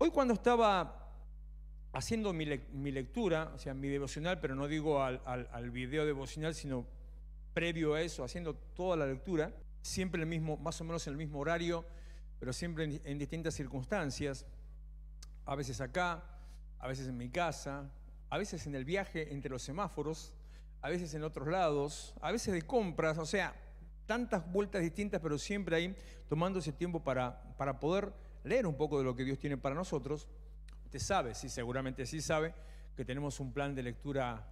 Hoy cuando estaba haciendo mi lectura, o sea, mi devocional, pero no digo al video devocional, sino previo a eso, haciendo toda la lectura, siempre el mismo, más o menos en el mismo horario, pero siempre en distintas circunstancias, a veces acá, a veces en mi casa, a veces en el viaje entre los semáforos, a veces en otros lados, a veces de compras, o sea, tantas vueltas distintas, pero siempre ahí tomando ese tiempo para poder leer un poco de lo que Dios tiene para nosotros. Usted sabe, sí, seguramente sí sabe, que tenemos un plan de lectura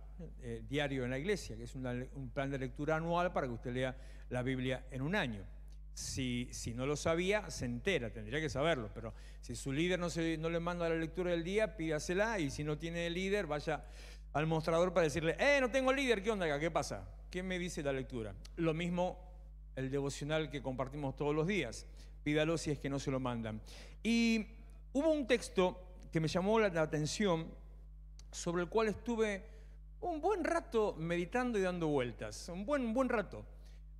diario en la iglesia, que es un plan de lectura anual para que usted lea la Biblia en un año. Si no lo sabía, se entera, tendría que saberlo, pero si su líder no le manda la lectura del día, pídasela, y si no tiene líder, vaya al mostrador para decirle, no tengo líder, ¿qué onda acá? ¿Qué pasa? ¿Qué me dice la lectura? Lo mismo el devocional que compartimos todos los días, pídalo si es que no se lo mandan. Y hubo un texto que me llamó la atención, sobre el cual estuve un buen rato meditando y dando vueltas, un buen rato,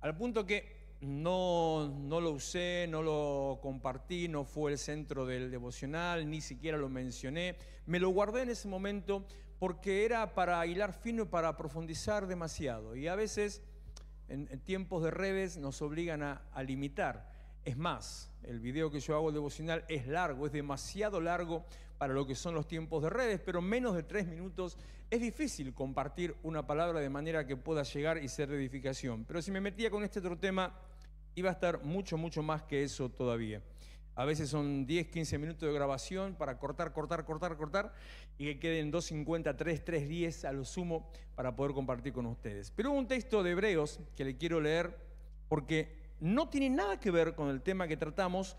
al punto que no lo usé, no lo compartí, no fue el centro del devocional, ni siquiera lo mencioné, me lo guardé en ese momento porque era para hilar fino y para profundizar demasiado, y a veces en tiempos de redes nos obligan a limitar. Es más, el video que yo hago devocional es largo, es demasiado largo para lo que son los tiempos de redes, pero menos de 3 minutos es difícil compartir una palabra de manera que pueda llegar y ser de edificación. Pero si me metía con este otro tema, iba a estar mucho más que eso todavía. A veces son 10, 15 minutos de grabación para cortar y que queden 2:50, 3:10 a lo sumo para poder compartir con ustedes. Pero hubo un texto de Hebreos que le quiero leer porque no tiene nada que ver con el tema que tratamos,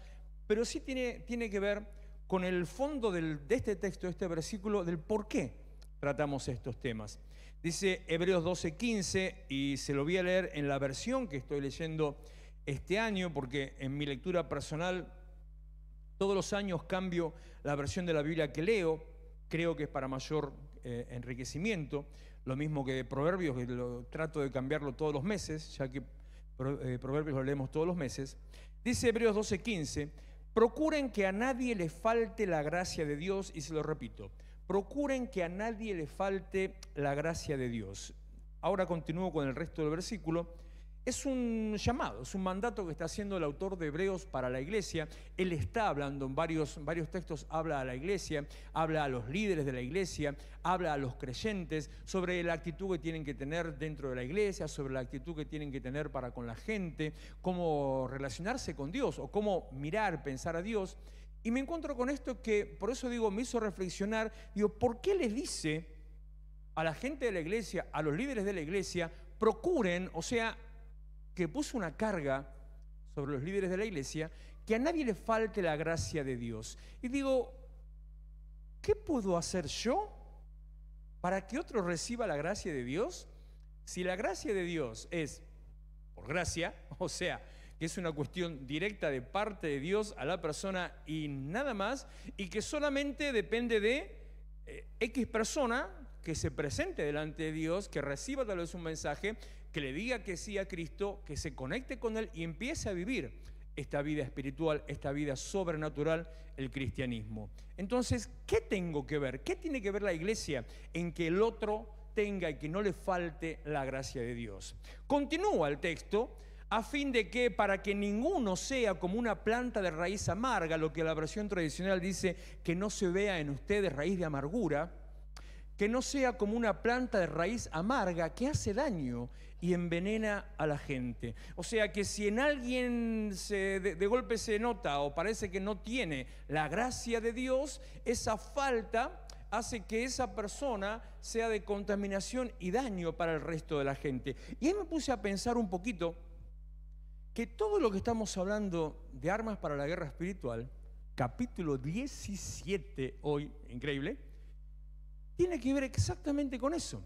pero sí tiene que ver con el fondo de este texto, de este versículo, del por qué tratamos estos temas. Dice Hebreos 12:15, y se lo voy a leer en la versión que estoy leyendo este año, porque en mi lectura personal todos los años cambio la versión de la Biblia que leo, creo que es para mayor enriquecimiento, lo mismo que de Proverbios, que trato de cambiarlo todos los meses, ya que Proverbios lo leemos todos los meses. Dice Hebreos 12:15, procuren que a nadie le falte la gracia de Dios, y se lo repito, procuren que a nadie le falte la gracia de Dios. Ahora continúo con el resto del versículo. Es un llamado, es un mandato que está haciendo el autor de Hebreos para la iglesia. Él está hablando en varios textos, habla a la iglesia, habla a los líderes de la iglesia, habla a los creyentes sobre la actitud que tienen que tener dentro de la iglesia, sobre la actitud que tienen que tener para con la gente, cómo relacionarse con Dios o cómo mirar, pensar a Dios. Y me encuentro con esto que, por eso digo, me hizo reflexionar. Digo, ¿por qué les dice a la gente de la iglesia, a los líderes de la iglesia, procuren, o sea, que puso una carga sobre los líderes de la iglesia, que a nadie le falte la gracia de Dios? Y digo, ¿qué puedo hacer yo para que otro reciba la gracia de Dios? Si la gracia de Dios es por gracia, o sea, que es una cuestión directa de parte de Dios a la persona y nada más, y que solamente depende de X persona que se presente delante de Dios, que reciba tal vez un mensaje, que le diga que sí a Cristo, que se conecte con Él y empiece a vivir esta vida espiritual, esta vida sobrenatural, el cristianismo. Entonces, ¿qué tengo que ver? ¿Qué tiene que ver la iglesia en que el otro tenga y que no le falte la gracia de Dios? Continúa el texto, a fin de que para que ninguno sea como una planta de raíz amarga, lo que la versión tradicional dice, que no se vea en ustedes raíz de amargura, que no sea como una planta de raíz amarga que hace daño y envenena a la gente. O sea que si en alguien de golpe se nota o parece que no tiene la gracia de Dios, esa falta hace que esa persona sea de contaminación y daño para el resto de la gente. Y ahí me puse a pensar un poquito que todo lo que estamos hablando de armas para la guerra espiritual, capítulo 17 hoy, increíble, tiene que ver exactamente con eso.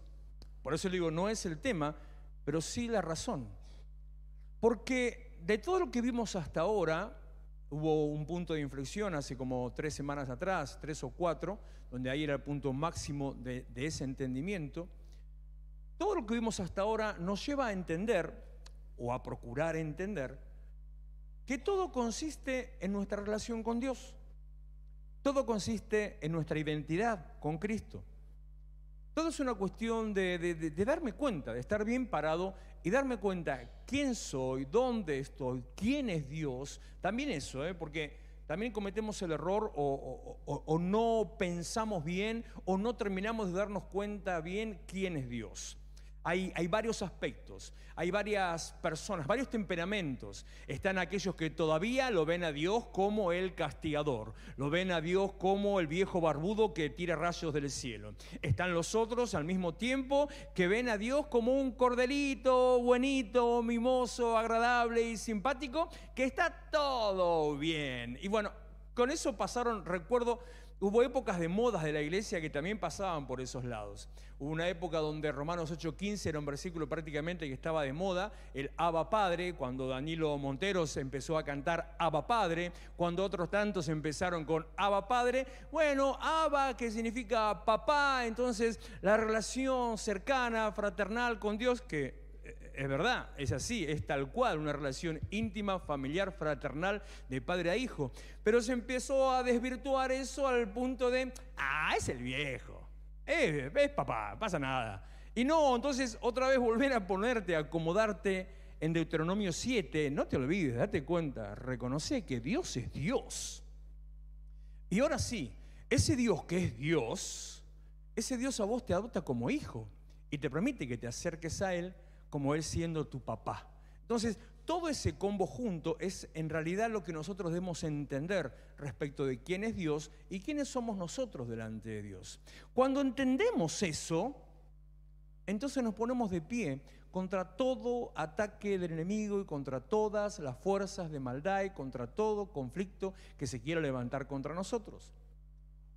Por eso le digo, no es el tema, pero sí la razón. Porque de todo lo que vimos hasta ahora, hubo un punto de inflexión hace como 3 semanas atrás, 3 o 4, donde ahí era el punto máximo de ese entendimiento. Todo lo que vimos hasta ahora nos lleva a entender, o a procurar entender, que todo consiste en nuestra relación con Dios. Todo consiste en nuestra identidad con Cristo. Todo es una cuestión de darme cuenta, de estar bien parado y darme cuenta quién soy, dónde estoy, quién es Dios. También eso, porque también cometemos el error o no pensamos bien o no terminamos de darnos cuenta bien quién es Dios. Hay varios aspectos, hay varias personas, varios temperamentos. Están aquellos que todavía lo ven a Dios como el castigador, lo ven a Dios como el viejo barbudo que tira rayos del cielo. Están los otros al mismo tiempo que ven a Dios como un corderito buenito, mimoso, agradable y simpático, que está todo bien. Y bueno, con eso pasaron, recuerdo, hubo épocas de modas de la iglesia que también pasaban por esos lados. Hubo una época donde Romanos 8:15 era un versículo prácticamente que estaba de moda, el Abba Padre, cuando Danilo Monteros empezó a cantar Abba Padre, cuando otros tantos empezaron con Abba Padre. Bueno, Abba, que significa papá, entonces la relación cercana, fraternal con Dios, que es verdad, es así, es tal cual, una relación íntima, familiar, fraternal, de padre a hijo. Pero se empezó a desvirtuar eso al punto de, es el viejo, es papá, pasa nada. Y no, entonces otra vez volver a ponerte, a acomodarte en Deuteronomio 7, no te olvides, date cuenta, reconoce que Dios es Dios. Y ahora sí, ese Dios que es Dios, ese Dios a vos te adopta como hijo y te permite que te acerques a Él como Él siendo tu papá. Entonces, todo ese combo junto es en realidad lo que nosotros debemos entender respecto de quién es Dios y quiénes somos nosotros delante de Dios. Cuando entendemos eso, entonces nos ponemos de pie contra todo ataque del enemigo y contra todas las fuerzas de maldad y contra todo conflicto que se quiera levantar contra nosotros.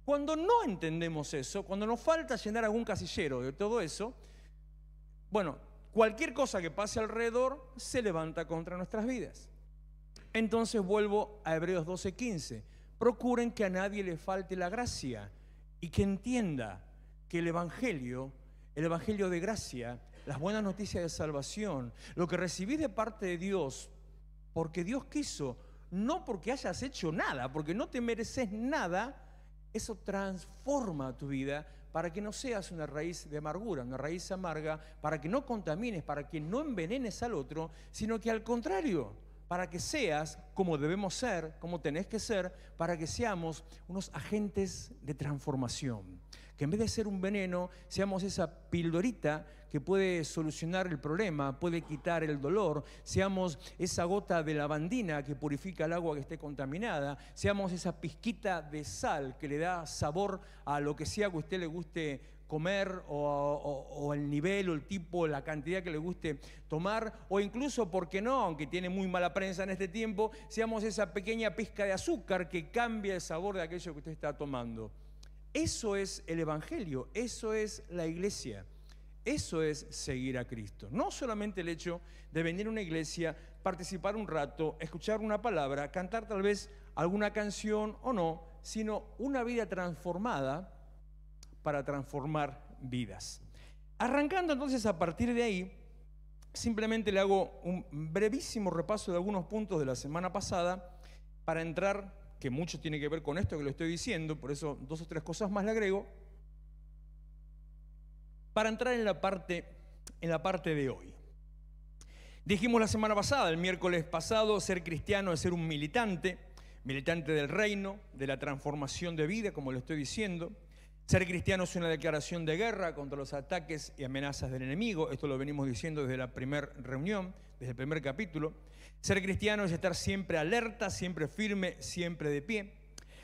Cuando no entendemos eso, cuando nos falta llenar algún casillero de todo eso, bueno, cualquier cosa que pase alrededor se levanta contra nuestras vidas. Entonces vuelvo a Hebreos 12:15. Procuren que a nadie le falte la gracia y que entienda que el Evangelio de gracia, las buenas noticias de salvación, lo que recibís de parte de Dios, porque Dios quiso, no porque hayas hecho nada, porque no te mereces nada, eso transforma tu vida para que no seas una raíz de amargura, una raíz amarga, para que no contamines, para que no envenenes al otro, sino que al contrario, para que seas como debemos ser, como tenés que ser, para que seamos unos agentes de transformación. Que en vez de ser un veneno, seamos esa pildorita que puede solucionar el problema, puede quitar el dolor, seamos esa gota de lavandina que purifica el agua que esté contaminada, seamos esa pizquita de sal que le da sabor a lo que sea que a usted le guste comer o el nivel o el tipo, la cantidad que le guste tomar, o incluso, ¿por qué no?, aunque tiene muy mala prensa en este tiempo, seamos esa pequeña pizca de azúcar que cambia el sabor de aquello que usted está tomando. Eso es el Evangelio, eso es la iglesia, eso es seguir a Cristo. No solamente el hecho de venir a una iglesia, participar un rato, escuchar una palabra, cantar tal vez alguna canción o no, sino una vida transformada para transformar vidas. Arrancando entonces a partir de ahí, simplemente le hago un brevísimo repaso de algunos puntos de la semana pasada para entrar, que mucho tiene que ver con esto que le estoy diciendo, por eso 2 o 3 cosas más le agrego, para entrar en la parte de hoy. Dijimos la semana pasada, el miércoles pasado, ser cristiano es ser un militante del reino, de la transformación de vida, como le estoy diciendo. Ser cristiano es una declaración de guerra contra los ataques y amenazas del enemigo. Esto lo venimos diciendo desde la primera reunión, desde el primer capítulo. Ser cristiano es estar siempre alerta, siempre firme, siempre de pie.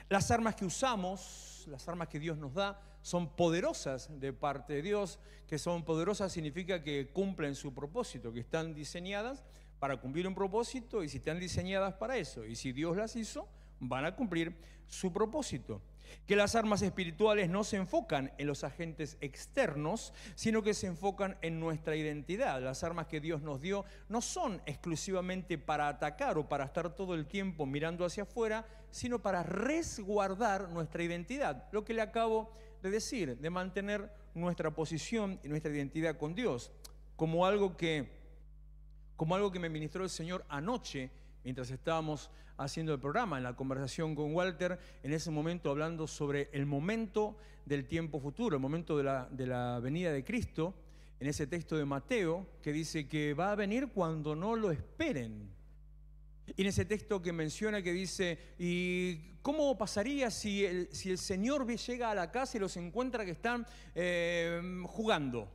Las armas que usamos, las armas que Dios nos da, son poderosas de parte de Dios. Que son poderosas significa que cumplen su propósito, que están diseñadas para cumplir un propósito, y si están diseñadas para eso, y si Dios las hizo, van a cumplir su propósito. Que las armas espirituales no se enfocan en los agentes externos, sino que se enfocan en nuestra identidad. Las armas que Dios nos dio no son exclusivamente para atacar o para estar todo el tiempo mirando hacia afuera, sino para resguardar nuestra identidad. Lo que le acabo de decir, de mantener nuestra posición y nuestra identidad con Dios, como algo que me ministró el Señor anoche, mientras estábamos haciendo el programa, en la conversación con Walter, en ese momento hablando sobre el momento del tiempo futuro, el momento de la venida de Cristo, en ese texto de Mateo, que dice que va a venir cuando no lo esperen. Y en ese texto que menciona, que dice, ¿y cómo pasaría si el Señor llega a la casa y los encuentra que están jugando?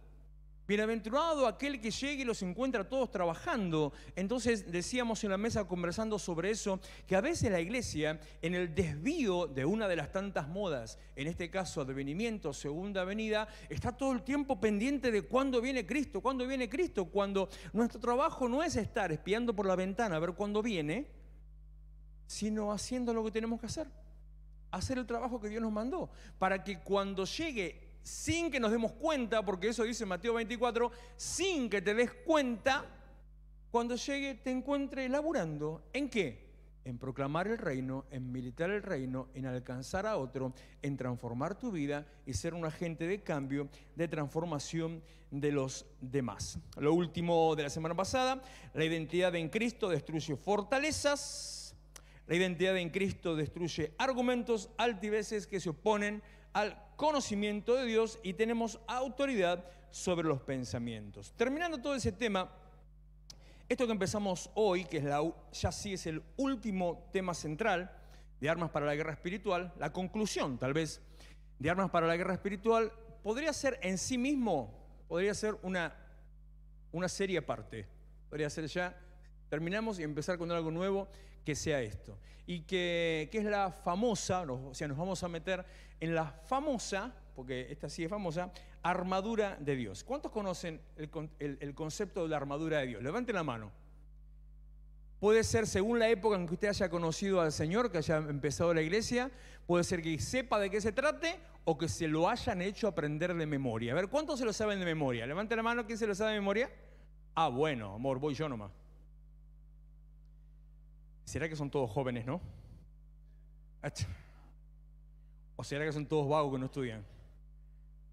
Bienaventurado aquel que llegue y los encuentra todos trabajando. Entonces decíamos en la mesa conversando sobre eso, que a veces la iglesia, en el desvío de una de las tantas modas, en este caso advenimiento, segunda venida, está todo el tiempo pendiente de cuándo viene Cristo, cuándo viene Cristo, cuando nuestro trabajo no es estar espiando por la ventana a ver cuándo viene, sino haciendo lo que tenemos que hacer el trabajo que Dios nos mandó, para que cuando llegue, sin que nos demos cuenta, porque eso dice Mateo 24, sin que te des cuenta, cuando llegue te encuentre laburando. ¿En qué? En proclamar el reino, en militar el reino, en alcanzar a otro, en transformar tu vida y ser un agente de cambio, de transformación de los demás. Lo último de la semana pasada, la identidad en Cristo destruye fortalezas. La identidad en Cristo destruye argumentos, altiveces que se oponen al conocimiento de Dios, y tenemos autoridad sobre los pensamientos. Terminando todo ese tema, esto que empezamos hoy, que es ya sí es el último tema central de Armas para la Guerra Espiritual, la conclusión tal vez de Armas para la Guerra Espiritual, podría ser en sí mismo, podría ser una serie aparte. Podría ser ya, terminamos y empezar con algo nuevo que sea esto. Y que es la famosa, o sea, nos vamos a meter en la famosa, porque esta sí es famosa, armadura de Dios. ¿Cuántos conocen el concepto de la armadura de Dios? Levanten la mano. Puede ser según la época en que usted haya conocido al Señor, que haya empezado la iglesia, puede ser que sepa de qué se trate o que se lo hayan hecho aprender de memoria. A ver, ¿cuántos se lo saben de memoria? Levanten la mano, ¿quién se lo sabe de memoria? Ah, bueno, amor, voy yo nomás. ¿Será que son todos jóvenes, no? ¿O será que son todos vagos que no estudian?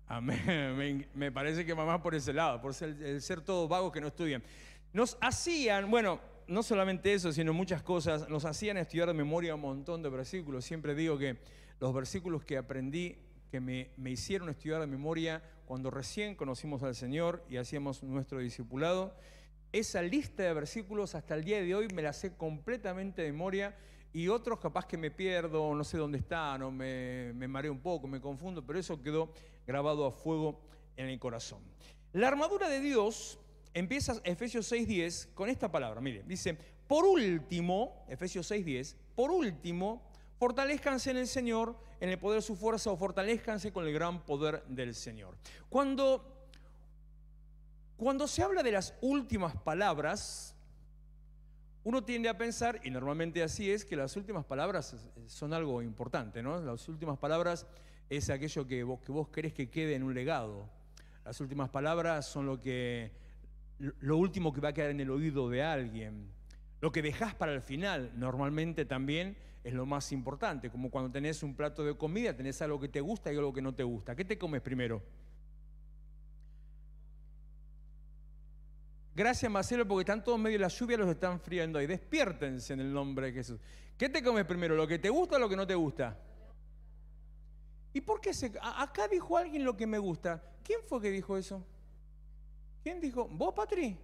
Amén. Me parece que va más por ese lado, por el ser todos vagos que no estudian. Nos hacían, bueno, no solamente eso, sino muchas cosas, nos hacían estudiar de memoria un montón de versículos. Siempre digo que los versículos que aprendí, que me hicieron estudiar de memoria cuando recién conocimos al Señor y hacíamos nuestro discipulado, esa lista de versículos hasta el día de hoy me la sé completamente de memoria, y otros capaz que me pierdo, no sé dónde están, o me mareo un poco, me confundo, pero eso quedó grabado a fuego en el corazón. La armadura de Dios empieza Efesios 6:10 con esta palabra, mire, dice, por último, Efesios 6:10, por último, fortalezcanse en el Señor, en el poder de su fuerza, o fortalezcanse con el gran poder del Señor. Cuando se habla de las últimas palabras, uno tiende a pensar, y normalmente así es, que las últimas palabras son algo importante, ¿no? Las últimas palabras es aquello que vos querés que quede en un legado. Las últimas palabras son lo último que va a quedar en el oído de alguien. Lo que dejás para el final normalmente también es lo más importante, como cuando tenés un plato de comida, tenés algo que te gusta y algo que no te gusta. ¿Qué te comes primero? Gracias, Marcelo, porque están todos medio de la lluvia, los están friando ahí. Despiértense en el nombre de Jesús. ¿Qué te comes primero? ¿Lo que te gusta o lo que no te gusta? ¿Y por qué acá dijo alguien lo que me gusta? ¿Quién fue que dijo eso? ¿Quién dijo? ¿Vos, Patri?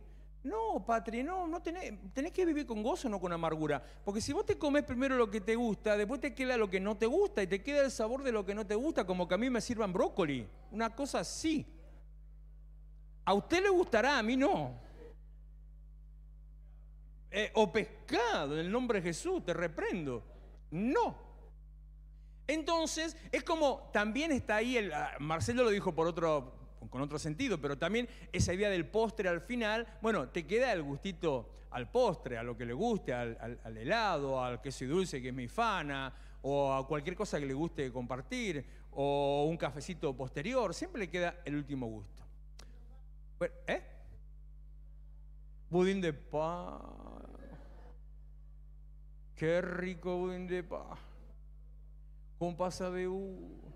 No, Patri, no tenés que vivir con gozo, no con amargura. Porque si vos te comes primero lo que te gusta, después te queda lo que no te gusta y te queda el sabor de lo que no te gusta, como que a mí me sirvan brócoli. Una cosa así. A usted le gustará, a mí no. O pescado, en el nombre de Jesús, te reprendo. No. Entonces, es como, también está ahí, Marcelo lo dijo con otro sentido, pero también esa idea del postre al final, bueno, te queda el gustito al postre, a lo que le guste, al helado, al queso y dulce, que es mi fana, o a cualquier cosa que le guste compartir, o un cafecito posterior, siempre le queda el último gusto. Bueno, budín de pan. Qué rico budín de pan. Con pasa de uva.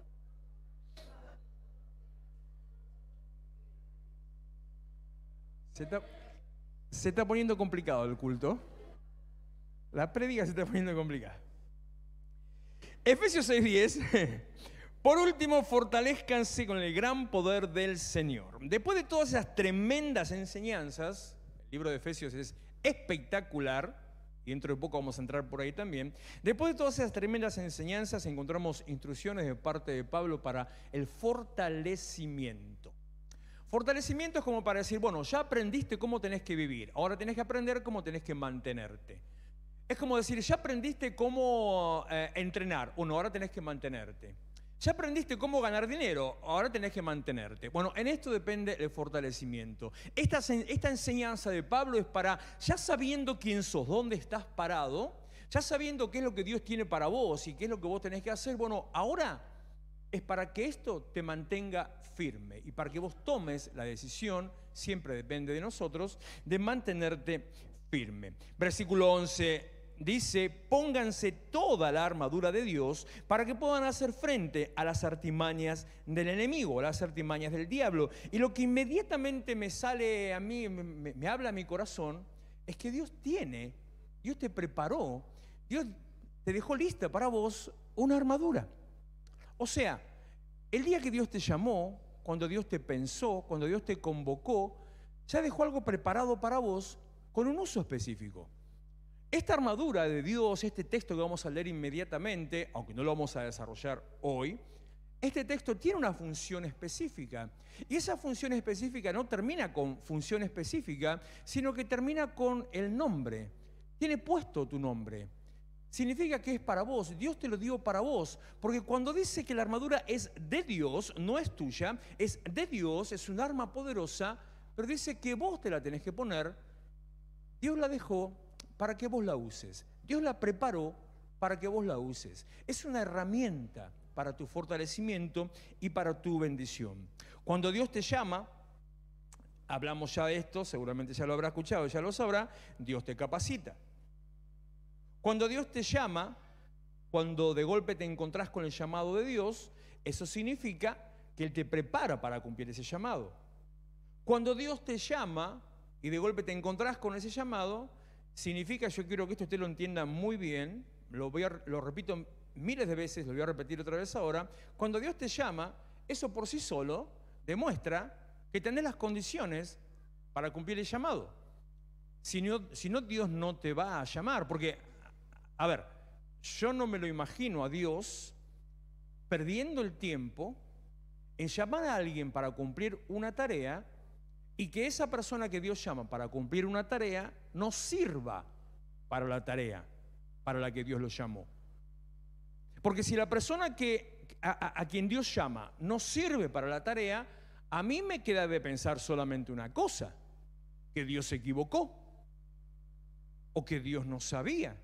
Se está poniendo complicado el culto. La prédica se está poniendo complicada. Efesios 6:10. Por último, fortalezcanse con el gran poder del Señor. Después de todas esas tremendas enseñanzas, el libro de Efesios es espectacular, y dentro de poco vamos a entrar por ahí también. Después de todas esas tremendas enseñanzas, encontramos instrucciones de parte de Pablo para el fortalecimiento. Fortalecimiento es como para decir, bueno, ya aprendiste cómo tenés que vivir, ahora tenés que aprender cómo tenés que mantenerte. Es como decir, ya aprendiste cómo entrenar, bueno, ahora tenés que mantenerte. Ya aprendiste cómo ganar dinero, ahora tenés que mantenerte. Bueno, en esto depende el fortalecimiento. Esta enseñanza de Pablo es para, ya sabiendo quién sos, dónde estás parado, ya sabiendo qué es lo que Dios tiene para vos y qué es lo que vos tenés que hacer, bueno, ahora es para que esto te mantenga firme y para que vos tomes la decisión, siempre depende de nosotros, de mantenerte firme. Versículo 11 dice, pónganse toda la armadura de Dios para que puedan hacer frente a las artimañas del enemigo, las artimañas del diablo. Y lo que inmediatamente me sale a mí, me habla a mi corazón, es que Dios te preparó, Dios te dejó lista para vos una armadura. O sea, el día que Dios te llamó, cuando Dios te pensó, cuando Dios te convocó, ya dejó algo preparado para vos con un uso específico. Esta armadura de Dios, este texto que vamos a leer inmediatamente, aunque no lo vamos a desarrollar hoy, este texto tiene una función específica. Y esa función específica no termina con función específica, sino que termina con el nombre. Tiene puesto tu nombre. Significa que es para vos, Dios te lo dio para vos, porque cuando dice que la armadura es de Dios, no es tuya, es de Dios, es un arma poderosa, pero dice que vos te la tenés que poner, Dios la dejó para que vos la uses, Dios la preparó para que vos la uses. Es una herramienta para tu fortalecimiento y para tu bendición. Cuando Dios te llama, hablamos ya de esto, seguramente ya lo habrá escuchado, ya lo sabrá, Dios te capacita. Cuando Dios te llama, cuando de golpe te encontrás con el llamado de Dios, eso significa que Él te prepara para cumplir ese llamado. Cuando Dios te llama y de golpe te encontrás con ese llamado, significa, yo quiero que esto usted lo entienda muy bien, lo repito miles de veces, lo voy a repetir otra vez ahora, cuando Dios te llama, eso por sí solo demuestra que tenés las condiciones para cumplir el llamado. Si no, Dios no te va a llamar, porque, a ver, yo no me lo imagino a Dios perdiendo el tiempo en llamar a alguien para cumplir una tarea y que esa persona que Dios llama para cumplir una tarea no sirva para la tarea para la que Dios lo llamó. Porque si la persona a quien Dios llama no sirve para la tarea, a mí me queda de pensar solamente una cosa, que Dios se equivocó, o que Dios no sabía,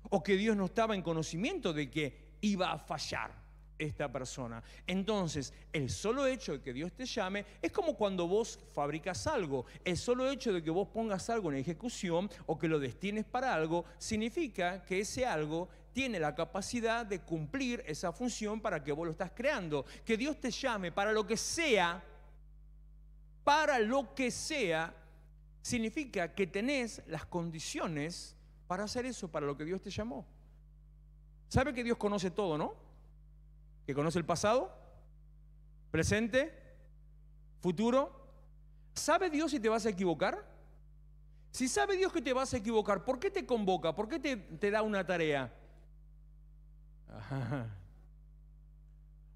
o que Dios no estaba en conocimiento de que iba a fallar esta persona. Entonces, el solo hecho de que Dios te llame es como cuando vos fabricas algo. El solo hecho de que vos pongas algo en ejecución o que lo destines para algo significa que ese algo tiene la capacidad de cumplir esa función para que vos lo estás creando. Que Dios te llame para lo que sea, significa que tenés las condiciones para hacer eso, para lo que Dios te llamó. ¿Sabe que Dios conoce todo, no? Que conoce el pasado, presente, futuro. ¿Sabe Dios si te vas a equivocar? Si sabe Dios que te vas a equivocar, ¿por qué te convoca? ¿Por qué te da una tarea? Ajá.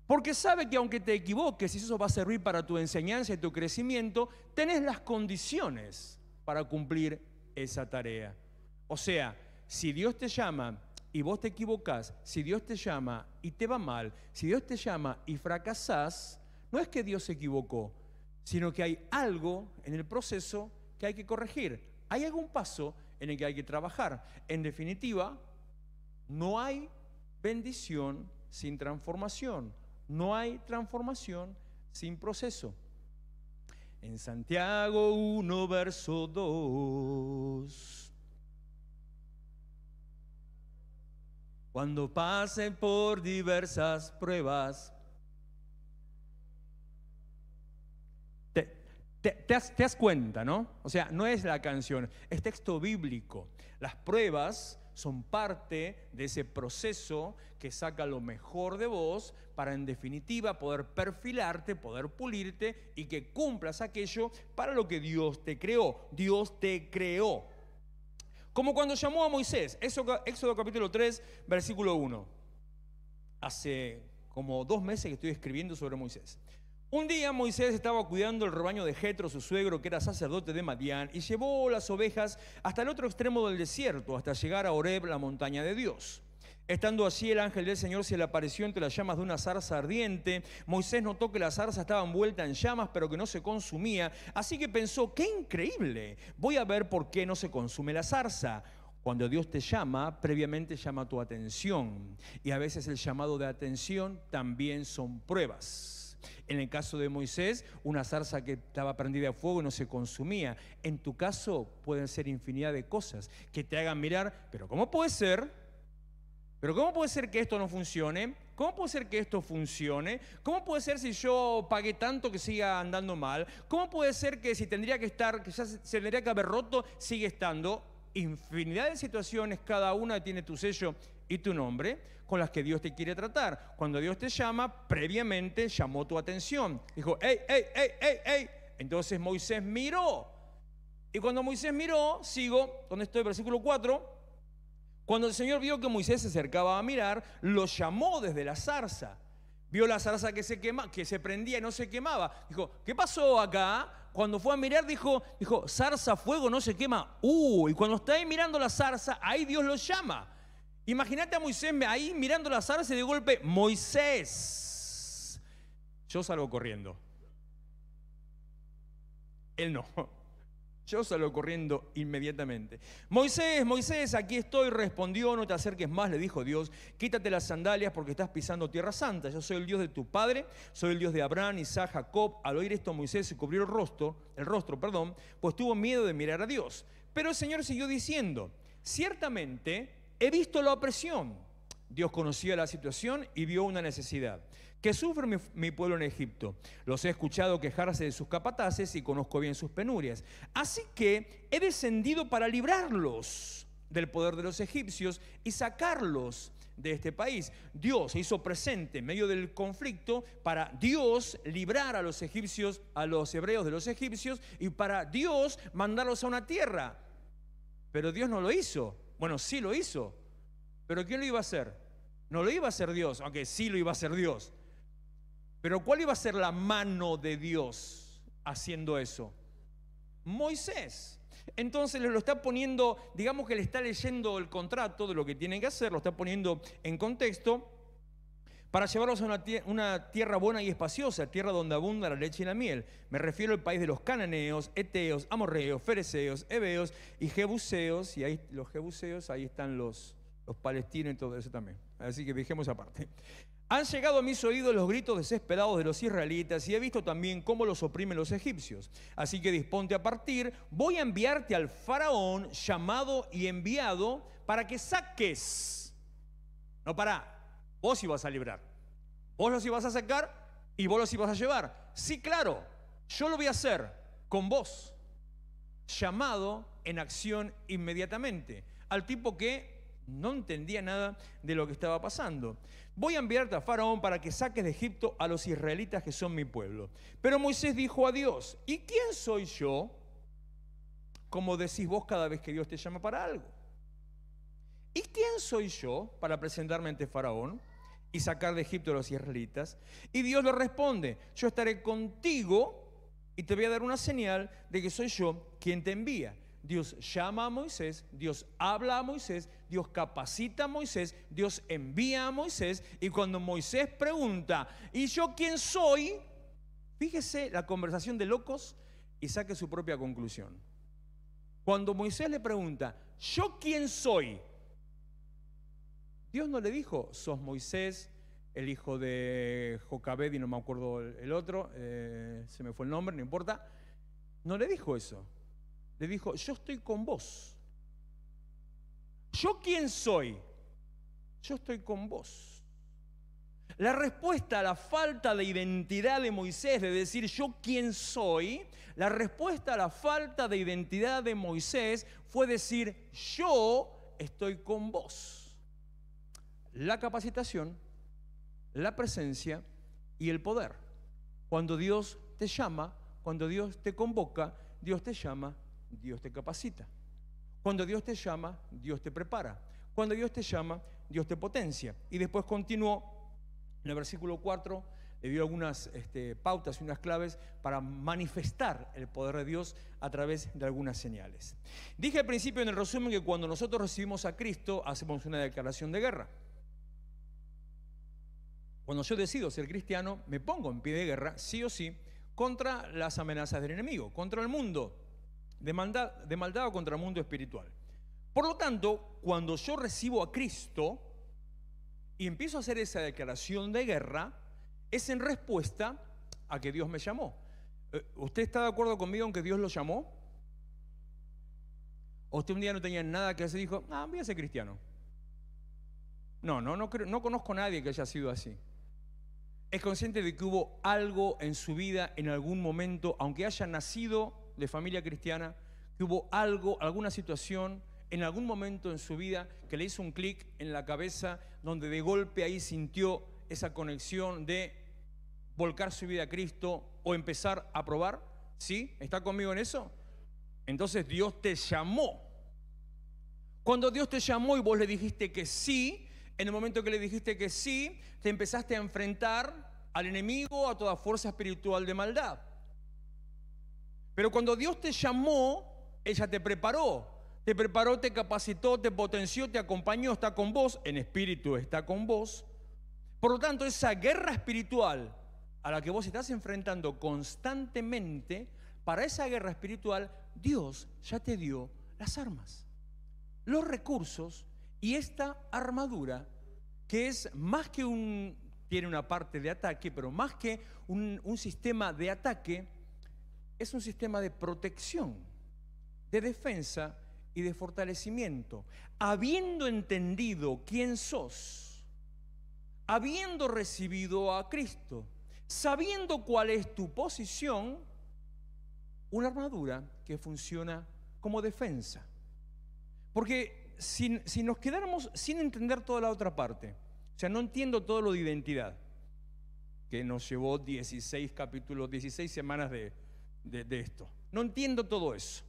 Porque sabe que aunque te equivoques, y eso va a servir para tu enseñanza y tu crecimiento, tenés las condiciones para cumplir esa tarea. O sea, si Dios te llama y vos te equivocás, si Dios te llama y te va mal, si Dios te llama y fracasás, no es que Dios se equivocó, sino que hay algo en el proceso que hay que corregir. Hay algún paso en el que hay que trabajar. En definitiva, no hay bendición sin transformación. No hay transformación sin proceso. En Santiago 1, verso 2. Cuando pasen por diversas pruebas. Te das cuenta, ¿no? O sea, no es la canción, es texto bíblico. Las pruebas son parte de ese proceso que saca lo mejor de vos para, en definitiva, poder perfilarte, poder pulirte y que cumplas aquello para lo que Dios te creó. Dios te creó. Como cuando llamó a Moisés, Éxodo capítulo 3, versículo 1. Hace como 2 meses que estoy escribiendo sobre Moisés. Un día Moisés estaba cuidando el rebaño de Jetro, su suegro, que era sacerdote de Madián, y llevó las ovejas hasta el otro extremo del desierto, hasta llegar a Horeb, la montaña de Dios. Estando allí, el ángel del Señor se le apareció entre las llamas de una zarza ardiente. Moisés notó que la zarza estaba envuelta en llamas, pero que no se consumía. Así que pensó, ¡qué increíble! Voy a ver por qué no se consume la zarza. Cuando Dios te llama, previamente llama tu atención. Y a veces el llamado de atención también son pruebas. En el caso de Moisés, una zarza que estaba prendida a fuego y no se consumía. En tu caso pueden ser infinidad de cosas que te hagan mirar, pero ¿cómo puede ser? ¿Pero cómo puede ser que esto no funcione? ¿Cómo puede ser que esto funcione? ¿Cómo puede ser si yo pagué tanto que siga andando mal? ¿Cómo puede ser que si tendría que estar, que ya se tendría que haber roto, sigue estando? Infinidad de situaciones, cada una tiene tu sello y tu nombre, con las que Dios te quiere tratar. Cuando Dios te llama, previamente llamó tu atención. Dijo, ¡ey, ey, ey, ey, ey! Entonces Moisés miró. Y cuando Moisés miró, sigo, donde estoy, versículo 4, cuando el Señor vio que Moisés se acercaba a mirar, lo llamó desde la zarza. Vio la zarza que se prendía y no se quemaba. Dijo, ¿qué pasó acá? Cuando fue a mirar, dijo, zarza, fuego, no se quema. Y cuando está ahí mirando la zarza, ahí Dios lo llama. Imagínate a Moisés ahí mirando la zarza y de golpe, Moisés. Yo salgo corriendo. Él no. Yo salgo corriendo inmediatamente. Moisés, Moisés, aquí estoy, respondió, no te acerques más, le dijo Dios, quítate las sandalias porque estás pisando tierra santa. Yo soy el Dios de tu padre, soy el Dios de Abraham, Isaac, Jacob. Al oír esto, Moisés se cubrió el rostro, pues tuvo miedo de mirar a Dios. Pero el Señor siguió diciendo, ciertamente he visto la opresión. Dios conocía la situación y vio una necesidad. ¿Qué sufre mi pueblo en Egipto? Los he escuchado quejarse de sus capataces y conozco bien sus penurias. Así que he descendido para librarlos del poder de los egipcios y sacarlos de este país. Dios se hizo presente en medio del conflicto para Dios librar a los egipcios, a los hebreos de los egipcios, y para Dios mandarlos a una tierra. Pero Dios no lo hizo. Bueno, sí lo hizo. ¿Pero quién lo iba a hacer? No lo iba a hacer Dios, aunque sí lo iba a hacer Dios. Pero ¿cuál iba a ser la mano de Dios haciendo eso? Moisés. Entonces lo está poniendo, digamos que le está leyendo el contrato de lo que tienen que hacer, lo está poniendo en contexto para llevarlos a una tierra buena y espaciosa, tierra donde abunda la leche y la miel. Me refiero al país de los cananeos, eteos, amorreos, fereceos, heveos y jebuseos. Y ahí los jebuseos, ahí están los palestinos y todo eso también. Así que dejemos aparte. Han llegado a mis oídos los gritos desesperados de los israelitas y he visto también cómo los oprimen los egipcios. Así que disponte a partir, voy a enviarte al faraón llamado y enviado para que saques. No, vos ibas a librar. Vos los ibas a sacar y vos los ibas a llevar. Sí, claro, yo lo voy a hacer con vos. Llamado en acción inmediatamente. Al tipo que no entendía nada de lo que estaba pasando. Voy a enviarte a Faraón para que saques de Egipto a los israelitas que son mi pueblo. Pero Moisés dijo a Dios, ¿y quién soy yo? Como decís vos cada vez que Dios te llama para algo. ¿Y quién soy yo para presentarme ante Faraón y sacar de Egipto a los israelitas? Y Dios le responde, yo estaré contigo y te voy a dar una señal de que soy yo quien te envía. Dios llama a Moisés, Dios habla a Moisés, Dios capacita a Moisés, Dios envía a Moisés, y cuando Moisés pregunta, ¿y yo quién soy? Fíjese la conversación de locos y saque su propia conclusión. Cuando Moisés le pregunta, ¿yo quién soy? Dios no le dijo, sos Moisés, el hijo de Jocabed y no me acuerdo el otro, se me fue el nombre, no importa. No le dijo eso. Le dijo, yo estoy con vos. ¿Yo quién soy? Yo estoy con vos. La respuesta a la falta de identidad de Moisés, de decir yo quién soy, la respuesta a la falta de identidad de Moisés fue decir yo estoy con vos. La capacitación, la presencia y el poder. Cuando Dios te llama, cuando Dios te convoca, Dios te llama, Dios te capacita. Cuando Dios te llama, Dios te prepara. Cuando Dios te llama, Dios te potencia. Y después continuó en el versículo 4, le dio algunas pautas y unas claves para manifestar el poder de Dios a través de algunas señales. Dije al principio en el resumen que cuando nosotros recibimos a Cristo, hacemos una declaración de guerra. Cuando yo decido ser cristiano, me pongo en pie de guerra, sí o sí, contra las amenazas del enemigo, contra el mundo de maldad o contra el mundo espiritual. Por lo tanto, cuando yo recibo a Cristo y empiezo a hacer esa declaración de guerra, es en respuesta a que Dios me llamó. ¿Usted está de acuerdo conmigo en que Dios lo llamó? ¿O usted un día no tenía nada que hacer y dijo, voy a ser cristiano? No conozco a nadie que haya sido así. Es consciente de que hubo algo en su vida en algún momento, aunque haya nacido de familia cristiana, que hubo algo, alguna situación en algún momento en su vida que le hizo un clic en la cabeza, donde de golpe ahí sintió esa conexión de volcar su vida a Cristo o empezar a probar. ¿Sí? ¿Está conmigo en eso? Entonces Dios te llamó. Cuando Dios te llamó y vos le dijiste que sí, en el momento que le dijiste que sí, te empezaste a enfrentar al enemigo, a toda fuerza espiritual de maldad. Pero cuando Dios te llamó, ella te preparó, te capacitó, te potenció, te acompañó, está con vos, en espíritu está con vos. Por lo tanto, esa guerra espiritual a la que vos estás enfrentando constantemente, para esa guerra espiritual, Dios ya te dio las armas, los recursos y esta armadura, que es más que tiene una parte de ataque, pero más que un sistema de ataque, es un sistema de protección, de defensa y de fortalecimiento. Habiendo entendido quién sos, habiendo recibido a Cristo, sabiendo cuál es tu posición, una armadura que funciona como defensa. Porque si nos quedáramos sin entender toda la otra parte, o sea, no entiendo todo lo de identidad, que nos llevó 16 capítulos, 16 semanas de esto. No entiendo todo eso.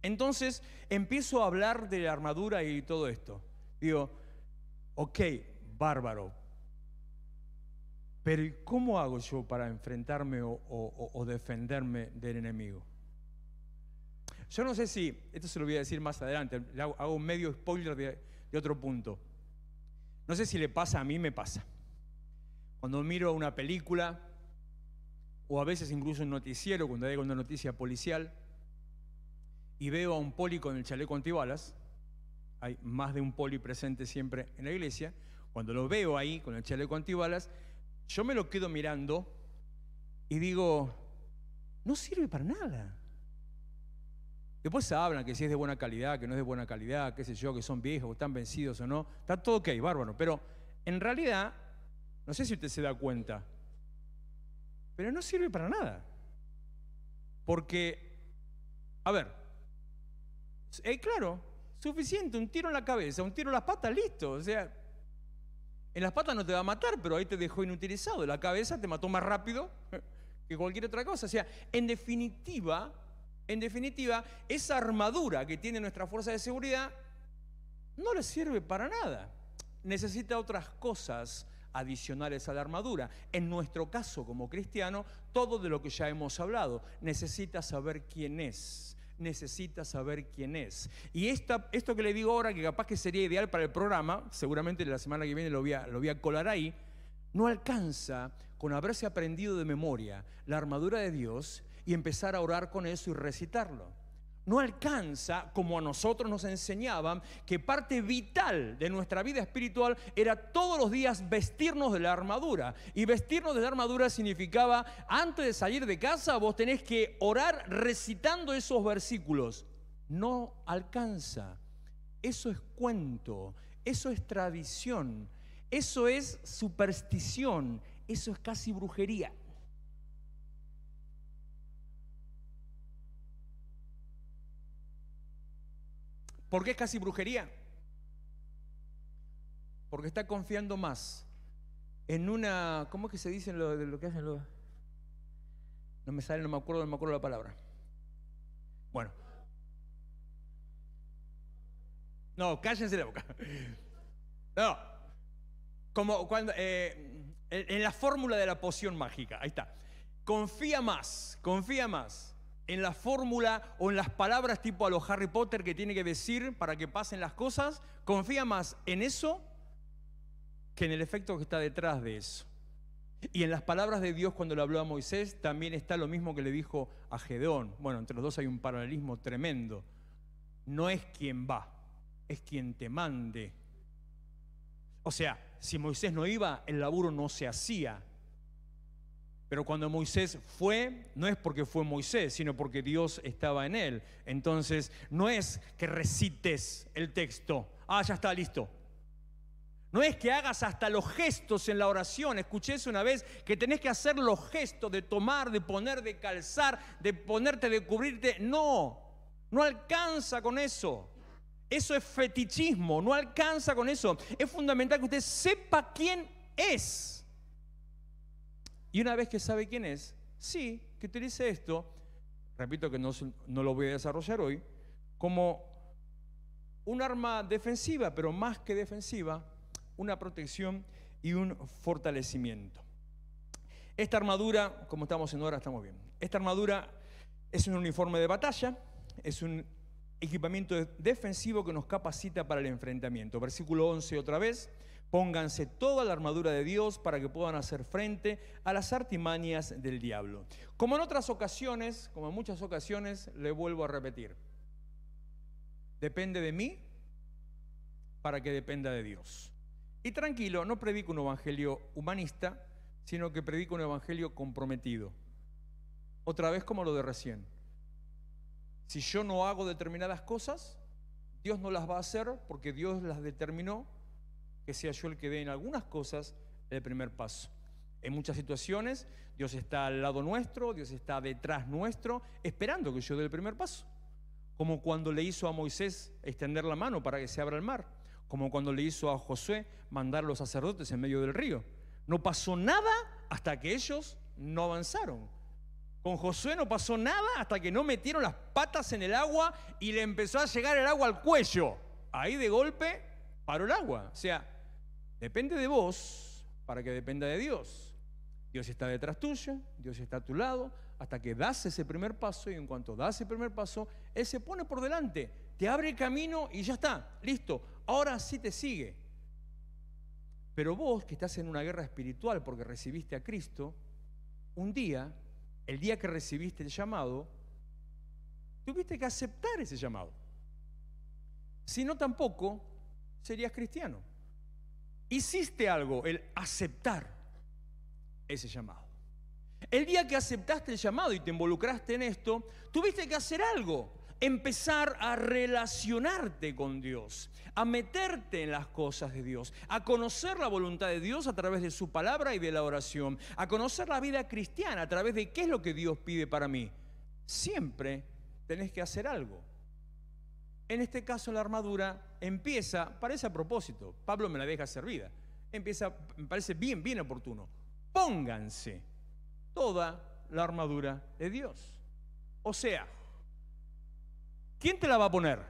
Entonces empiezo a hablar de la armadura y todo esto. Digo, ok, bárbaro. Pero ¿cómo hago yo para enfrentarme o defenderme del enemigo? Yo no sé si, esto se lo voy a decir más adelante, hago un medio spoiler de otro punto. No sé si le pasa, a mí me pasa. Cuando miro una película, o a veces incluso un noticiero, cuando hay una noticia policial, y veo a un poli con el chaleco antibalas, hay más de un poli presente siempre en la iglesia, cuando lo veo ahí con el chaleco antibalas, yo me lo quedo mirando y digo, no sirve para nada. Después hablan que si es de buena calidad, que no es de buena calidad, qué sé yo, que son viejos, que están vencidos o no. Está todo ok, bárbaro. Pero en realidad, no sé si usted se da cuenta, pero no sirve para nada. Porque, a ver, claro, suficiente, un tiro en la cabeza, un tiro en las patas, listo. O sea, en las patas no te va a matar, pero ahí te dejó inutilizado. En la cabeza te mató más rápido que cualquier otra cosa. O sea, en definitiva, esa armadura que tiene nuestra fuerza de seguridad no le sirve para nada. Necesita otras cosas adicionales a la armadura. En nuestro caso, como cristiano, todo de lo que ya hemos hablado, necesita saber quién es. Necesita saber quién es. Y esto que le digo ahora, que capaz que sería ideal para el programa, seguramente la semana que viene lo voy a colar ahí, no alcanza con haberse aprendido de memoria la armadura de Dios y empezar a orar con eso y recitarlo. No alcanza, como a nosotros nos enseñaban, que parte vital de nuestra vida espiritual era todos los días vestirnos de la armadura. Y vestirnos de la armadura significaba, antes de salir de casa, vos tenés que orar recitando esos versículos. No alcanza. Eso es cuento, eso es tradición. Eso es superstición, eso es casi brujería. ¿Por qué es casi brujería? Porque está confiando más en una, ¿cómo es que se dice lo que hacen los? No me sale, no me acuerdo la palabra. Bueno. No, cállense la boca. No. Como cuando, en la fórmula de la poción mágica, ahí está. Confía más en la fórmula o en las palabras tipo a los Harry Potter que tiene que decir para que pasen las cosas. Confía más en eso que en el efecto que está detrás de eso. Y en las palabras de Dios cuando le habló a Moisés también está lo mismo que le dijo a Gedeón. Bueno, entre los dos hay un paralelismo tremendo. No es quien va, es quien te mande. O sea, si Moisés no iba, el laburo no se hacía. Pero cuando Moisés fue, no es porque fue Moisés, sino porque Dios estaba en él. Entonces, no es que recites el texto. Ah, ya está, listo. No es que hagas hasta los gestos en la oración. Escuché eso una vez, que tenés que hacer los gestos de tomar, de poner, de calzar, de ponerte, de cubrirte. No alcanza con eso. Eso es fetichismo, no alcanza con eso. Es fundamental que usted sepa quién es. Y una vez que sabe quién es, sí, que utilice esto, repito que no lo voy a desarrollar hoy, como un arma defensiva, pero más que defensiva, una protección y un fortalecimiento. Esta armadura, como estamos en hora, estamos bien. Esta armadura es un uniforme de batalla, es un equipamiento defensivo que nos capacita para el enfrentamiento. Versículo 11 otra vez. Pónganse toda la armadura de Dios para que puedan hacer frente a las artimañas del diablo. Como en otras ocasiones, como en muchas ocasiones, le vuelvo a repetir. Depende de mí para que dependa de Dios. Y tranquilo, no predico un evangelio humanista, sino que predico un evangelio comprometido. Otra vez como lo de recién. Si yo no hago determinadas cosas, Dios no las va a hacer porque Dios las determinó, que sea yo el que dé en algunas cosas el primer paso. En muchas situaciones Dios está al lado nuestro, Dios está detrás nuestro, esperando que yo dé el primer paso. Como cuando le hizo a Moisés extender la mano para que se abra el mar, como cuando le hizo a Josué mandar a los sacerdotes en medio del río. No pasó nada hasta que ellos no avanzaron. Con Josué no pasó nada hasta que no metieron las patas en el agua y le empezó a llegar el agua al cuello. Ahí de golpe paró el agua. O sea, depende de vos para que dependa de Dios. Dios está detrás tuyo, Dios está a tu lado, hasta que das ese primer paso, y en cuanto das el primer paso, Él se pone por delante, te abre el camino y ya está, listo. Ahora sí te sigue. Pero vos que estás en una guerra espiritual porque recibiste a Cristo, un día, el día que recibiste el llamado, tuviste que aceptar ese llamado. Si no, tampoco serías cristiano. Hiciste algo, el aceptar ese llamado. El día que aceptaste el llamado y te involucraste en esto, tuviste que hacer algo. Empezar a relacionarte con Dios, a meterte en las cosas de Dios, a conocer la voluntad de Dios a través de su palabra y de la oración, a conocer la vida cristiana a través de qué es lo que Dios pide para mí. Siempre tenés que hacer algo. En este caso la armadura empieza, parece a propósito, Pablo me la deja servida, empieza, me parece bien oportuno. Pónganse toda la armadura de Dios. O sea, ¿quién te la va a poner?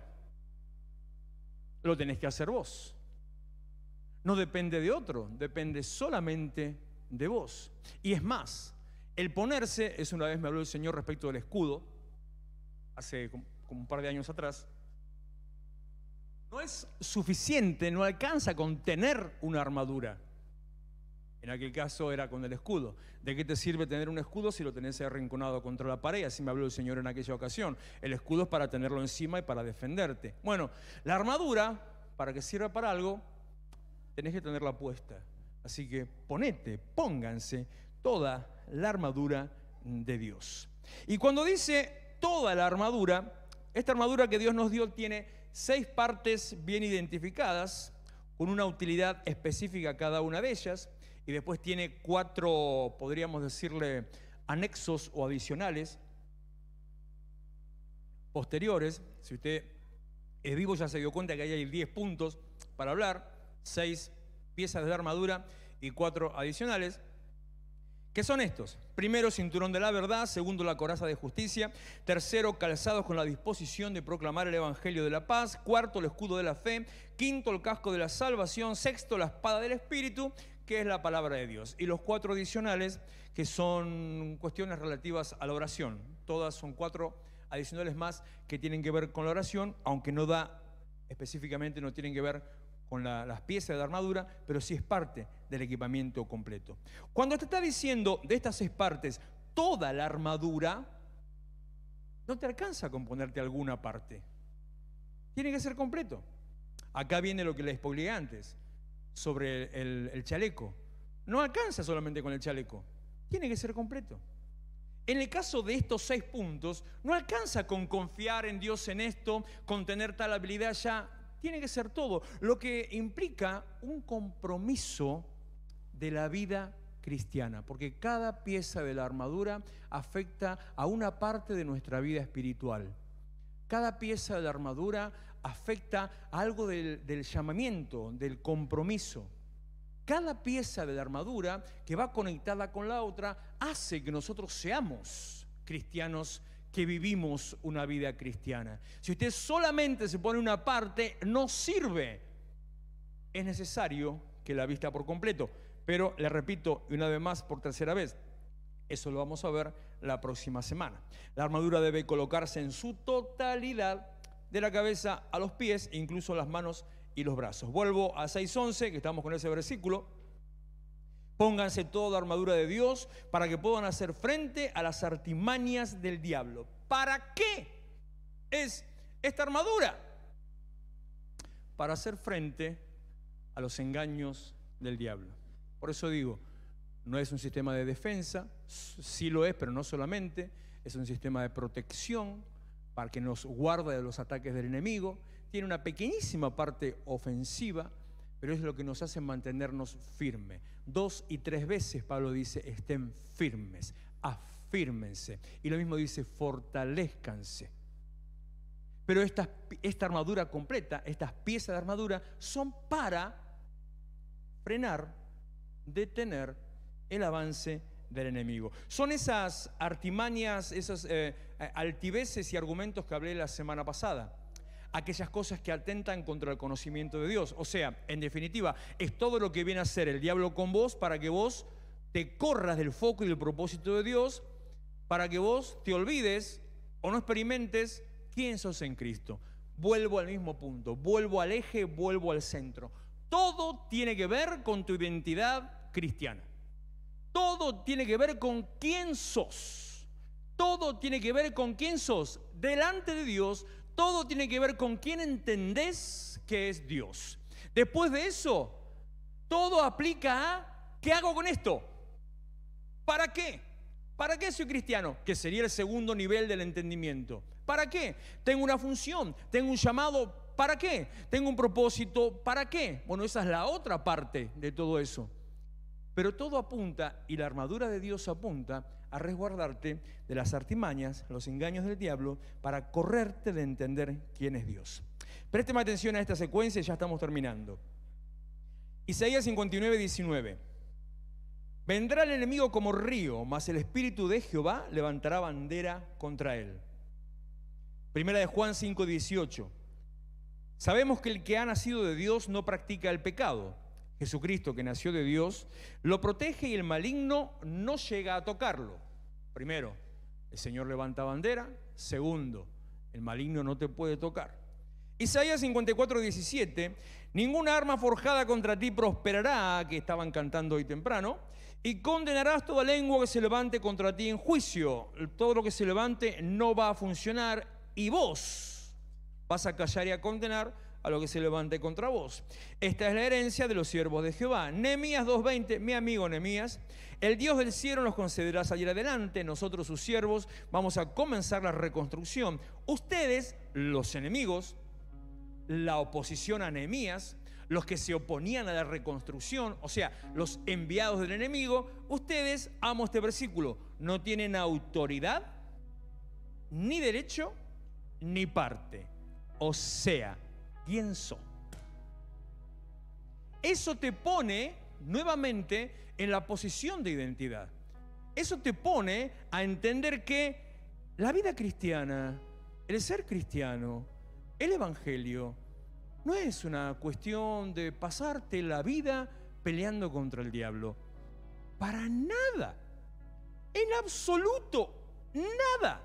Lo tenés que hacer vos. No depende de otro, depende solamente de vos. Y es más, el ponerse, una vez me habló el Señor respecto del escudo, hace como un par de años atrás. No es suficiente, no alcanza con tener una armadura. En aquel caso era con el escudo. ¿De qué te sirve tener un escudo si lo tenés arrinconado contra la pared? Así me habló el Señor en aquella ocasión. El escudo es para tenerlo encima y para defenderte. Bueno, la armadura, para que sirva para algo, tenés que tenerla puesta. Así que pónganse toda la armadura de Dios. Y cuando dice toda la armadura, esta armadura que Dios nos dio tiene 6 partes bien identificadas. con una utilidad específica cada una de ellas, y después tiene 4, podríamos decirle, anexos o adicionales posteriores. Si usted es vivo ya se dio cuenta que ahí hay 10 puntos para hablar, 6 piezas de armadura y 4 adicionales. ¿Qué son estos? Primero, cinturón de la verdad. Segundo, la coraza de justicia. Tercero, calzados con la disposición de proclamar el evangelio de la paz. Cuarto, el escudo de la fe. Quinto, el casco de la salvación. Sexto, la espada del Espíritu, que es la palabra de Dios. Y los 4 adicionales, que son cuestiones relativas a la oración. Todas son 4 adicionales más que tienen que ver con la oración, aunque no da específicamente, no tienen que ver con las piezas de armadura, pero sí es parte del equipamiento completo. Cuando te está diciendo de estas 6 partes, toda la armadura, no te alcanza con ponerte alguna parte. Tiene que ser completo. Acá viene lo que les spoileé antes, sobre el chaleco. No alcanza solamente con el chaleco, tiene que ser completo. En el caso de estos 6 puntos, no alcanza con confiar en Dios en esto, con tener tal habilidad ya. Tiene que ser todo, lo que implica un compromiso de la vida cristiana, porque cada pieza de la armadura afecta a una parte de nuestra vida espiritual. Cada pieza de la armadura afecta a algo del llamamiento, del compromiso. Cada pieza de la armadura que va conectada con la otra hace que nosotros seamos cristianos que vivimos una vida cristiana. Si usted solamente se pone una parte, no sirve. Es necesario que la vista por completo. Pero le repito, y una vez más, por tercera vez, eso lo vamos a ver la próxima semana. La armadura debe colocarse en su totalidad, de la cabeza a los pies, incluso las manos y los brazos. Vuelvo a 6:11, que estamos con ese versículo. Pónganse toda armadura de Dios para que puedan hacer frente a las artimañas del diablo. ¿Para qué es esta armadura? Para hacer frente a los engaños del diablo. Por eso digo, no es un sistema de defensa, sí lo es, pero no solamente. Es un sistema de protección para que nos guarde de los ataques del enemigo. Tiene una pequeñísima parte ofensiva, pero es lo que nos hace mantenernos firmes. 2 y 3 veces Pablo dice, estén firmes, afírmense. Y lo mismo dice, fortalezcanse. Pero esta armadura completa, estas piezas de armadura, son para frenar, detener el avance del enemigo. Son esas artimañas, esas altiveces y argumentos que hablé la semana pasada. Aquellas cosas que atentan contra el conocimiento de Dios. O sea, en definitiva, es todo lo que viene a hacer el diablo con vos para que vos te corras del foco y del propósito de Dios, para que vos te olvides o no experimentes quién sos en Cristo. Vuelvo al mismo punto, vuelvo al eje, vuelvo al centro. Todo tiene que ver con tu identidad cristiana. Todo tiene que ver con quién sos. Todo tiene que ver con quién sos delante de Dios. Todo tiene que ver con quién entendés que es Dios. Después de eso, todo aplica a ¿qué hago con esto? ¿Para qué? ¿Para qué soy cristiano? Que sería el segundo nivel del entendimiento. ¿Para qué? Tengo una función, tengo un llamado. ¿Para qué? Tengo un propósito. ¿Para qué? Bueno, esa es la otra parte de todo eso. Pero todo apunta, y la armadura de Dios apunta a resguardarte de las artimañas, los engaños del diablo, para correrte de entender quién es Dios. Présteme atención a esta secuencia, ya estamos terminando. Isaías 59:19. Vendrá el enemigo como río, mas el Espíritu de Jehová levantará bandera contra él. Primera de Juan 5:18. Sabemos que el que ha nacido de Dios no practica el pecado. Jesucristo, que nació de Dios, lo protege y el maligno no llega a tocarlo. Primero, el Señor levanta bandera. Segundo, el maligno no te puede tocar. Isaías 54:17. Ninguna arma forjada contra ti prosperará, que estaban cantando hoy temprano, y condenarás toda lengua que se levante contra ti en juicio. Todo lo que se levante no va a funcionar y vos vas a callar y a condenar a lo que se levante contra vos. Esta es la herencia de los siervos de Jehová. Nehemías 2:20, mi amigo Nehemías, el Dios del cielo nos concederá salir adelante. Nosotros, sus siervos, vamos a comenzar la reconstrucción. Ustedes, los enemigos, la oposición a Nehemías, los que se oponían a la reconstrucción, o sea, los enviados del enemigo, ustedes, amo este versículo, no tienen autoridad, ni derecho, ni parte. O sea, ¿quién son? Eso te pone nuevamente en la posición de identidad. Eso te pone a entender que la vida cristiana, el ser cristiano, el evangelio, no es una cuestión de pasarte la vida peleando contra el diablo. Para nada. En absoluto, nada.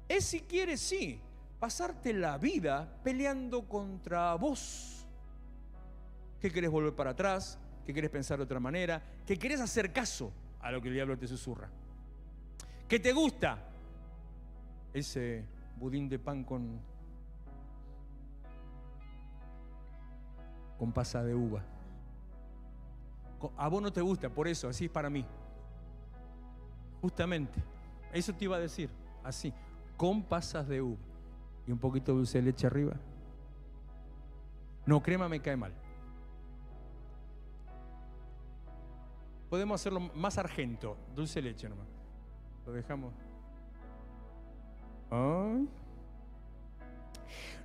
Es, si quieres, sí, pasarte la vida peleando contra vos. ¿Qué querés volver para atrás? ¿Qué querés pensar de otra manera? ¿Qué querés hacer caso a lo que el diablo te susurra? ¿Qué te gusta? Ese budín de pan con pasas de uva. A vos no te gusta, por eso, así es para mí. Justamente, eso te iba a decir, así, con pasas de uva. Y un poquito de dulce de leche arriba. No, crema me cae mal. Podemos hacerlo más argento, dulce de leche nomás. Lo dejamos. ¿Ah?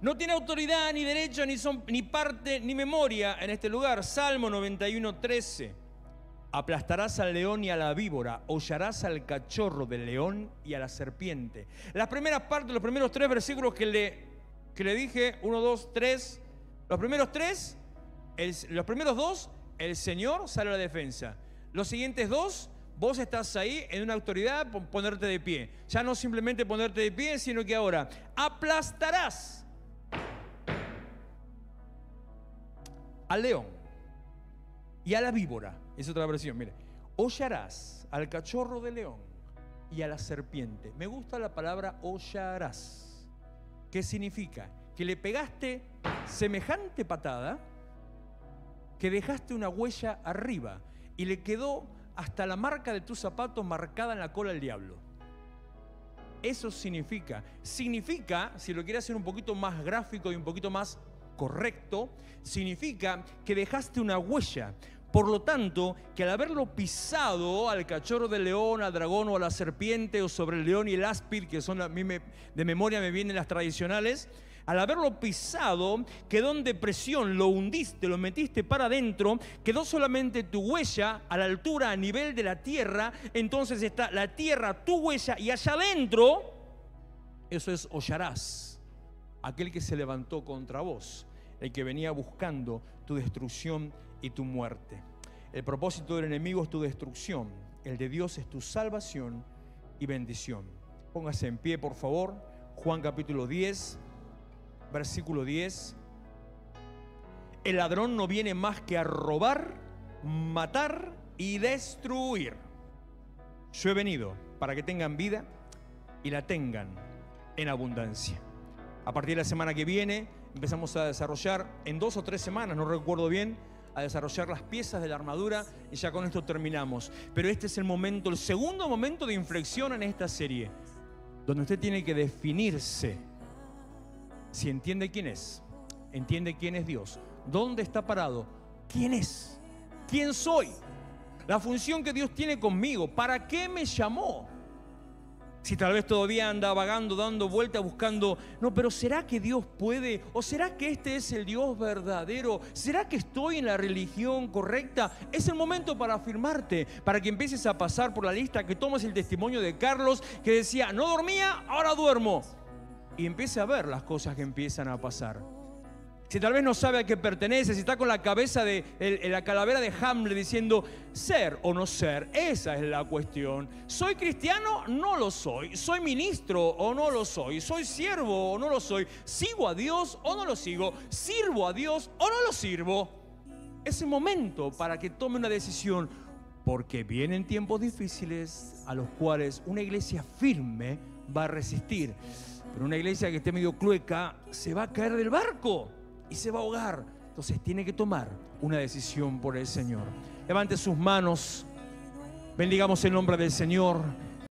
No tiene autoridad, ni derecho, ni parte, ni memoria en este lugar. Salmo 91:13. Aplastarás al león y a la víbora, hollarás al cachorro del león y a la serpiente. Las primeras partes, los primeros 3 versículos que le dije, 1, 2, 3. Los primeros 2, el Señor sale a la defensa. Los siguientes 2, vos estás ahí en una autoridad, ponerte de pie. Ya no simplemente ponerte de pie, sino que ahora aplastarás al león y a la víbora. Es otra versión, mire. Hollarás al cachorro de león y a la serpiente. Me gusta la palabra hollarás. ¿Qué significa? Que le pegaste semejante patada que dejaste una huella arriba y le quedó hasta la marca de tu zapato marcada en la cola del diablo. Eso significa, si lo quieres hacer un poquito más gráfico y un poquito más correcto, significa que dejaste una huella. Por lo tanto, que al haberlo pisado al cachorro del león, al dragón o a la serpiente, o sobre el león y el áspid, que son de memoria me vienen las tradicionales, al haberlo pisado, quedó en depresión, lo hundiste, lo metiste para adentro, quedó solamente tu huella a la altura, a nivel de la tierra. Entonces está la tierra, tu huella, y allá adentro, eso es hollarás, aquel que se levantó contra vos, el que venía buscando tu destrucción y tu muerte. El propósito del enemigo es tu destrucción, el de Dios es tu salvación y bendición. Póngase en pie, por favor. Juan capítulo 10, versículo 10. El ladrón no viene más que a robar, matar y destruir. Yo he venido para que tengan vida y la tengan en abundancia. A partir de la semana que viene empezamos a desarrollar, en 2 o 3 semanas, no recuerdo bien, a desarrollar las piezas de la armadura, y ya con esto terminamos. Pero este es el momento, el segundo momento de inflexión en esta serie, donde usted tiene que definirse. Si entiende quién es Dios, dónde está parado, quién es, quién soy, la función que Dios tiene conmigo, para qué me llamó. Si tal vez todavía anda vagando, dando vueltas, buscando, no, pero ¿será que Dios puede? ¿O será que este es el Dios verdadero? ¿Será que estoy en la religión correcta? Es el momento para afirmarte, para que empieces a pasar por la lista, que tomes el testimonio de Carlos, que decía, no dormía, ahora duermo. Y empiece a ver las cosas que empiezan a pasar. Si tal vez no sabe a qué pertenece, si está con la cabeza de la calavera de Hamlet diciendo ser o no ser, esa es la cuestión. ¿Soy cristiano? No lo soy. ¿Soy ministro o no lo soy? ¿Soy siervo o no lo soy? ¿Sigo a Dios o no lo sigo? ¿Sirvo a Dios o no lo sirvo? Es el momento para que tome una decisión, porque vienen tiempos difíciles a los cuales una iglesia firme va a resistir. Pero una iglesia que esté medio clueca se va a caer del barco y se va a ahogar. Entonces tiene que tomar una decisión por el Señor. Levante sus manos, bendigamos el nombre del Señor.